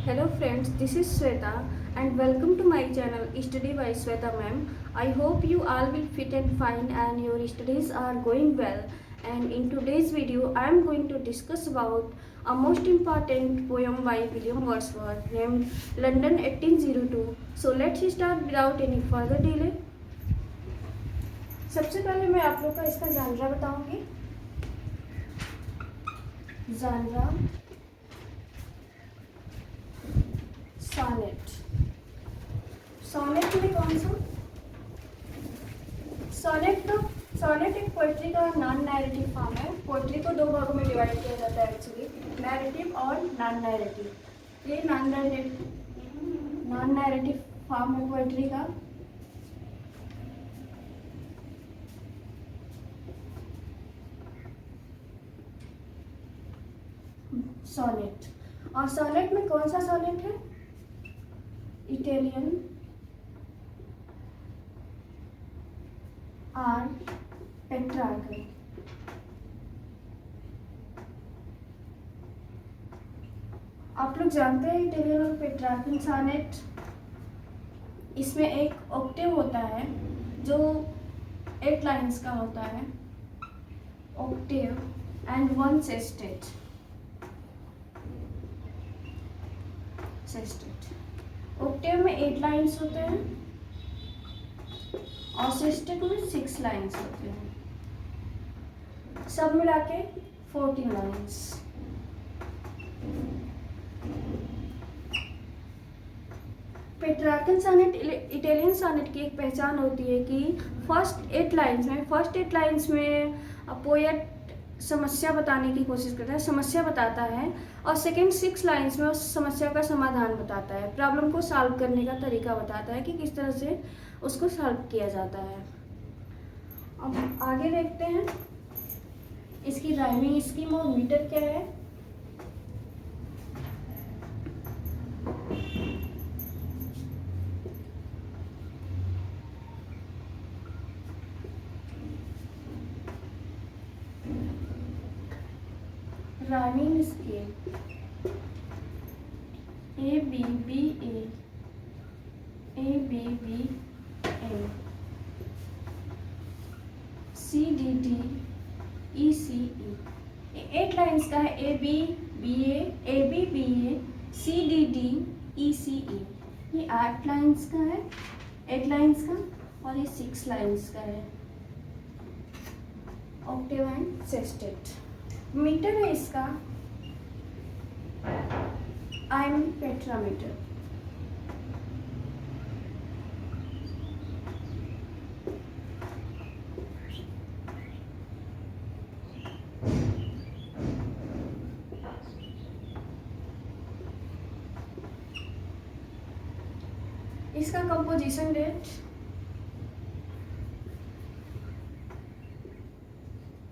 Hello friends, this is Sweta and welcome to my channel Study by Sweta ma'am. I hope you all will fit and fine and your studies are going well. And in today's video, I am going to discuss about a most important poem by William Wordsworth named London 1802. So let's start without any further delay. सबसे पहले मैं आप लोग का इसका जानरा बताऊंगी. जानरा sonnet. Sonnet में कौन सा सोनेट एक पोइट्री का नॉन नैरेटिव फॉर्म है. पोइट्री को दो भागों में डिवाइड किया जाता है एक्चुअली, नैरेटिव और नॉन नैरेटिव. ये नॉन नैरेटिव फॉर्म है पोइट्री का. सोनेट. और सोनेट में कौन सा सोनेट है? इटालियन और पेट्रार्कल. आप लोग जानते हैं इटालियन और पेट्रार्कल सोनेट. इसमें एक ऑक्टेव होता है जो 8 लाइन्स का होता है. Octave and 1 sestet. ऑक्टेव में 8 लाइन्स होते हैं और सेस्टेट में 6 लाइन्स होते हैं. सब मिला के 14 लाइन्स. पेट्रार्कल सोनेट इटालियन सोनेट की एक पहचान होती है कि फर्स्ट 8 लाइन्स में पोएट समस्या बताने की कोशिश करता है, समस्या बताता है, और सेकेंड 6 लाइन्स में उस समस्या का समाधान बताता है, प्रॉब्लम को सॉल्व करने का तरीका बताता है कि किस तरह से उसको सॉल्व किया जाता है. अब आगे देखते हैं इसकी राइमिंग स्कीम और मीटर क्या है. Rhyming scale A B B A B B A C D D E C E. 8 lines का है. A B B A C D D E C E. ये 8 लाइन्स का है, 8 लाइन्स का, और ये 6 लाइन्स का है. Octave and sestet. मीटर है इसका आयन पेट्रामीटर. इसका composition date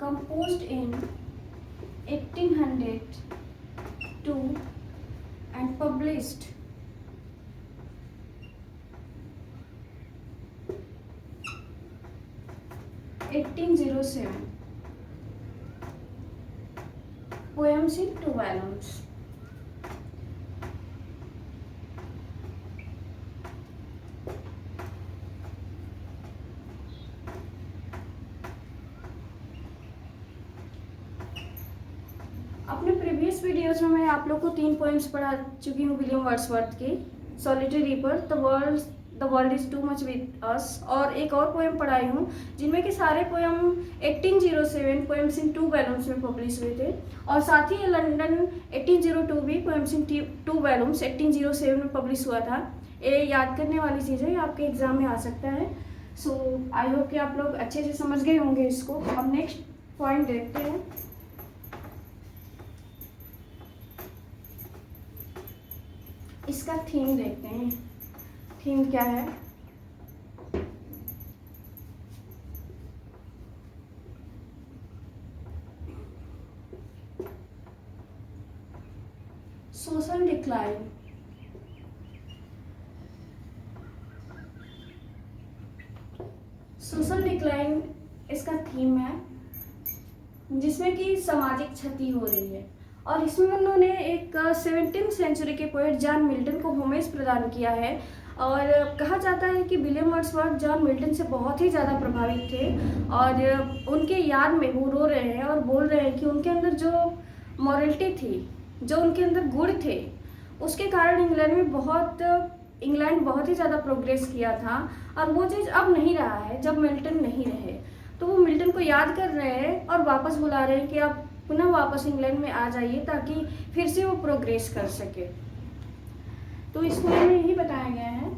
composed in 1802 and published (1807). Poems in 2 volumes. अपने प्रीवियस वीडियोस में मैं आप लोग को 3 पोएम्स पढ़ा चुकी हूँ विलियम वर्ड्सवर्थ की. Solitary reaper, the world is too much with us, और एक और पोएम पढ़ाई हूँ जिनमें कि सारे पोएम 1807 पोएम्स इन 2 वॉल्यूम्स में पब्लिश हुए थे. और साथ ही लंदन 1802 भी पोएम्स इन 2 वॉल्यूम्स 1807 में पब्लिश हुआ था. ये याद करने वाली चीज़ है, ये आपके एग्जाम में आ सकता है. सो आई होप कि आप लोग अच्छे से समझ गए होंगे इसको. अब नेक्स्ट पॉइंट देखते हैं. इसका थीम देखते हैं. थीम क्या है? Social decline. सोशल डिक्लाइन इसका थीम है जिसमें कि सामाजिक क्षति हो रही है और इसमें उन्होंने एक 17वीं सेंचुरी के पोएट जॉन मिल्टन को होमेज प्रदान किया है। और कहा जाता है कि विलियम वर्ड्सवर्थ जॉन मिल्टन से बहुत ही ज़्यादा प्रभावित थे और उनके याद में वो रो रहे हैं और बोल रहे हैं कि उनके अंदर जो मॉरलिटी थी, जो उनके अंदर गुण थे, उसके कारण इंग्लैंड बहुत ही ज़्यादा प्रोग्रेस किया था और वो चीज़ अब नहीं रहा है जब मिल्टन नहीं रहे। तो वो मिल्टन को याद कर रहे हैं और वापस बुला रहे हैं कि आप पुनः वापस इंग्लैंड में आ जाइए ताकि फिर से वो प्रोग्रेस कर सके। तो इसको में यही बताया गया है,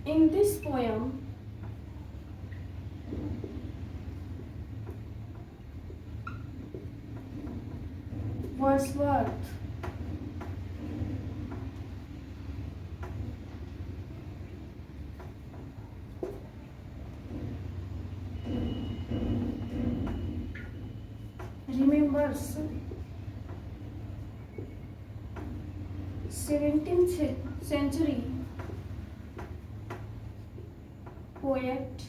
in this poem Wordsworth remembers 17th century poet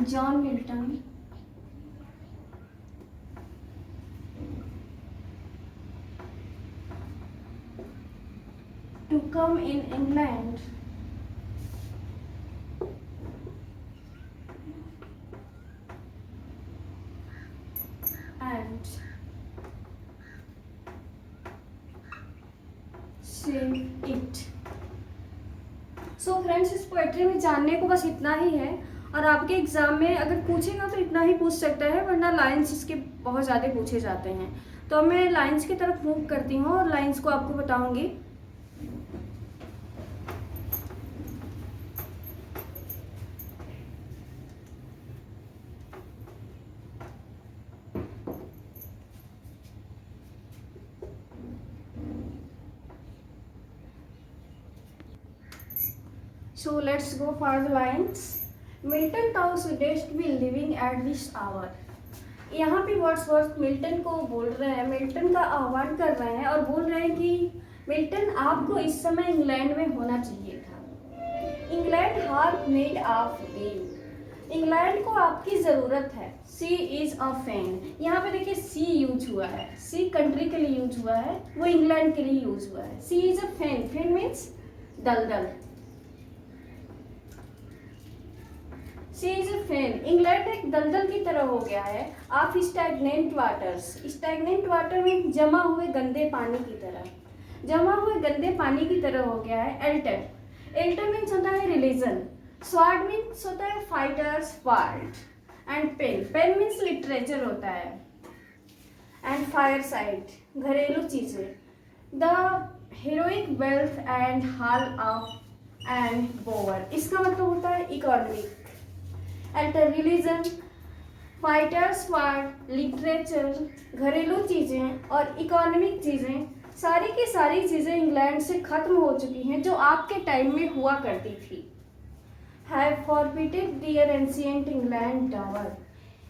John Milton to come in England and save it। So friends, इस पोएट्री में जानने को बस इतना ही है और आपके एग्जाम में अगर पूछेगा तो इतना ही पूछ सकता है, वरना लाइंस इसके बहुत ज़्यादा पूछे जाते हैं। तो मैं लाइंस की तरफ मूव करती हूँ और लाइंस को आपको बताऊंगी। So let's go for the lines. Milton thou shouldest be living at this hour। यहाँ पे वर्ड्सवर्थ मिल्टन को बोल रहे हैं, मिल्टन का आह्वान कर रहे हैं और बोल रहे हैं कि मिल्टन आपको इस समय इंग्लैंड में होना चाहिए था। इंग्लैंड हाथ नीड ऑफ यू। इंग्लैंड को आपकी ज़रूरत है। Sea is a fan. यहाँ पे देखिए सी यूज हुआ है, सी कंट्री के लिए यूज हुआ है, वो इंग्लैंड के लिए यूज हुआ है। Sea is a fen. Fen means दलदल। Sea is a fen. England एक दलदल की तरह हो गया है of stagnant waters. Stagnant water में जमा हुए गंदे पानी की तरह, जमा हुए गंदे पानी की तरह हो गया है। एल्टर। एल्टर मीन्स होता है रिलीजन। स्वार्ड मीन्स होता है fighters ward. And pen. Pen means literature होता है। एंड फायर साइड घरेलू चीजें। The heroic wealth and hall of and bower. इसका मतलब होता है economic. Altar religion, fighters ward, literature, घरेलू चीज़ें और इकोनॉमिक चीज़ें, सारी की सारी चीज़ें इंग्लैंड से ख़त्म हो चुकी हैं जो आपके टाइम में हुआ करती थी। Have forfeited dear ancient England tower.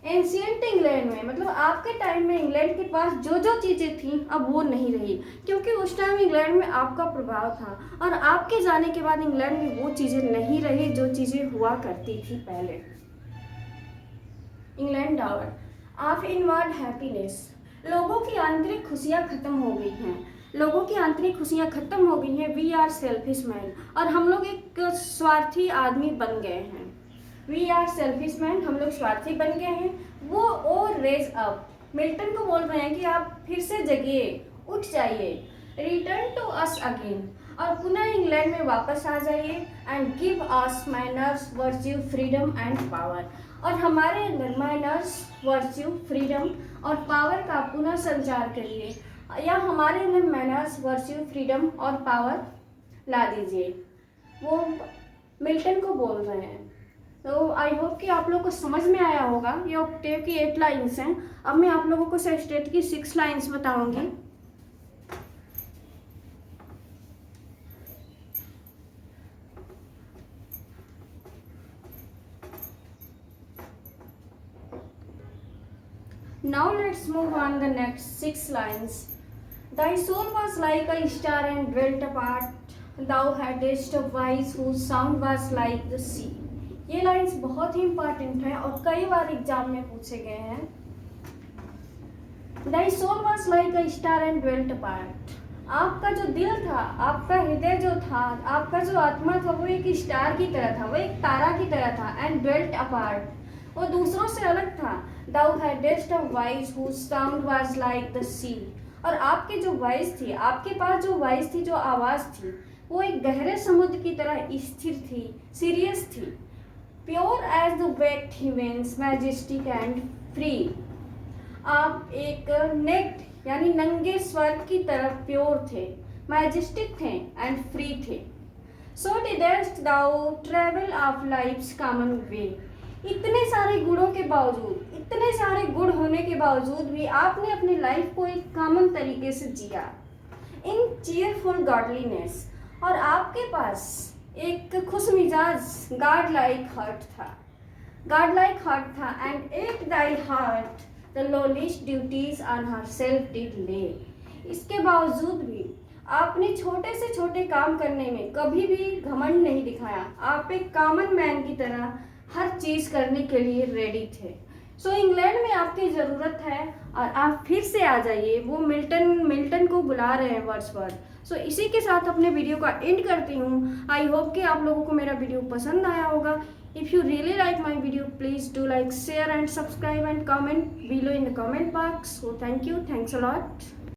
Ancient England में मतलब आपके टाइम में इंग्लैंड के पास जो जो चीज़ें थीं अब वो नहीं रही, क्योंकि उस टाइम इंग्लैंड में आपका प्रभाव था और आपके जाने के बाद इंग्लैंड में वो चीज़ें नहीं रही जो चीज़ें हुआ करती थी पहले। England tower of inward happiness. लोगों की आंतरिक खुशियाँ खत्म हो गई हैं। लोगों की आंतरिक खुशियाँ खत्म हो गई हैं। We are selfish man. और हम लोग एक स्वार्थी आदमी बन गए हैं। We are selfish man. हम लोग स्वार्थी बन गए हैं। वो और रेज अप। मिल्टन को बोल रहे हैं कि आप फिर से जगिए, उठ जाइए। Return to us again. और पुनः इंग्लैंड में वापस आ जाइए। And give us manners, virtue, freedom and power. और हमारे अंदर मैनर्स, वर्च्यू, फ्रीडम और पावर का पुनः संचार करिए, या हमारे अंदर मैनर्स, वर्च्यू, फ्रीडम और पावर ला दीजिए। वो मिल्टन को बोल रहे हैं। तो आई होप कि आप लोगों को समझ में आया होगा। ये ऑक्टेव की 8 लाइन्स हैं। अब मैं आप लोगों को सेस्टेट की 6 लाइन्स बताऊंगी। Now let's move on the next 6 lines. Thy soul was like a star and dwelt apart. Thou hadst a voice whose sound was like the sea. ये लाइंस बहुत ही इंपॉर्टेंट हैं और कई बार एग्जाम में पूछे गए हैं। Thy soul was like a star and dwelt apart. आपका जो दिल था, आपका हृदय जो था, आपका जो आत्मा था, वो एक स्टार की तरह था, वो एक तारा की तरह था। And dwelt apart, वो दूसरों से अलग था। Thou hadst a voice whose sound was like the sea. और आपकी जो वॉइस थी, आपके पास जो वॉइस थी, जो आवाज़ थी, वो एक गहरे समुद्र की तरह स्थिर थी, सीरियस थी। Pure as the wet heavens, majestic and free. आप एक नेक्ड यानी नंगे स्वर्ग की तरफ प्योर थे, मैजेस्टिक थे एंड फ्री थे। So didst thou travel of life's common way. इतने सारे गुणों के बावजूद, इतने सारे गुण होने के बावजूद भी आपने अपनी लाइफ को एक कॉमन तरीके से जिया, इन चीयरफुल गॉडलीनेस। और आपके पास एक खुश मिजाज गॉड लाइक हार्ट था and yet thy heart the lowliest duties on herself did lay. इसके बावजूद भी आपने छोटे से छोटे काम करने में कभी भी घमंड नहीं दिखाया। आप एक कॉमन मैन की तरह हर चीज़ करने के लिए रेडी थे। सो इंग्लैंड में आपकी ज़रूरत है और आप फिर से आ जाइए। वो मिल्टन को बुला रहे हैं वर्ड्सवर्थ। सो इसी के साथ अपने वीडियो का एंड करती हूँ। आई होप कि आप लोगों को मेरा वीडियो पसंद आया होगा। If you really like my video, please do like, share and subscribe and comment below in the comment box. So thank you. Thanks a lot.